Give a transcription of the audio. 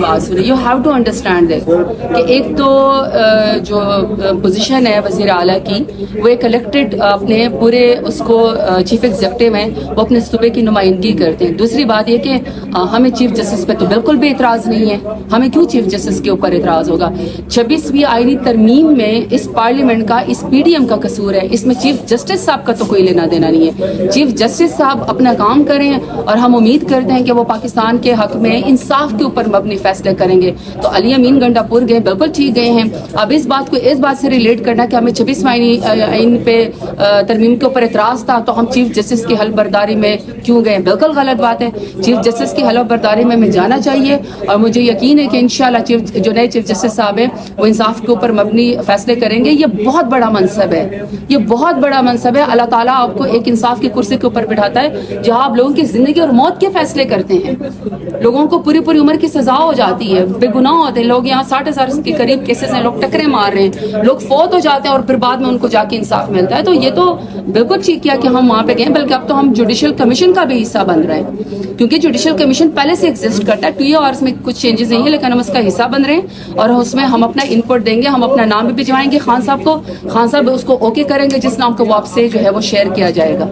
بات سنیں. You have to understand that کہ ایک تو جو پوزیشن ہے وزیر اعلیٰ کی وہ ایک الیکٹڈ اپنے پورے اس کو چیف ایگزیکٹو ہیں وہ اپنے صوبے کی نمائندگی کرتے ہیں. دوسری بات یہ کہ ہمیں چیف جسٹس پہ تو بالکل بھی اعتراض نہیں ہے. ہمیں کیوں چیف جسٹس کے اوپر اعتراض ہوگا؟ 26ویں آئینی ترمیم میں اس پارلیمنٹ کا اس پی ڈی ایم کا قصور ہے. اس میں چیف جسٹس صاحب کا تو کوئی لینا دینا نہیں ہے. چیف جسٹس صاحب اپنا کام کریں اور ہم امید کرتے ہیں کہ وہ پاکستان کے حق میں انصاف کے اوپر مبنی فیصلے کریں گے. تو علی امین گنڈا پور گئے, بالکل ٹھیک گئے ہیں. اب اس بات سے ریلیٹ کرنا کہ ہمیں 26ویں آئین پہ ترمیم کے اوپر اعتراض تھا تو ہم چیف جسٹس کی حلف برداری میں کیوں گئے, بالکل غلط بات ہے. چیف جسٹس کی حلف برداری میں جانا چاہیے اور مجھے یقین ہے کہ انشاءاللہ جو نئے چیف جسٹس صاحب ہیں وہ انصاف کے اوپر مبنی فیصلے کریں گے. یہ بہت بڑا منصب ہے, یہ بہت بڑا منصب ہے. اللہ تعالیٰ آپ کو ایک انصاف کی کرسی کے اوپر بٹھاتا ہے جہاں آپ لوگوں کی زندگی اور موت کے فیصلے کرتے ہیں. لوگوں کو پوری عمر کی سزا ہو جاتی ہے, بے گناہ ہوتے ہیں لوگ. یہاں 60,000 کے قریب کیسز ہیں, لوگ ٹکرے مار رہے ہیں, لوگ فوت ہو جاتے ہیں اور پھر بعد میں ان کو جا کے انصاف ملتا ہے. تو یہ تو بالکل ٹھیک کیا کہ ہم وہاں پہ گئے, بلکہ اب تو ہم جوڈیشل کمیشن کا بھی حصہ بن رہے ہیں کیونکہ جوڈیشل کمیشن پہلے سے ایگزسٹ کرتا ہے. 2 آورس میں کچھ چینجز نہیں ہے لیکن ہم اس کا حصہ بن رہے ہیں اور اس میں ہم اپنا انپٹ دیں گے. ہم اپنا نام بھی بھجوائیں گے خان صاحب کو, خان صاحب اس کو اوکے کریں گے جس نام کو وہ آپ سے جو ہے وہ شیئر کیا جائے گا.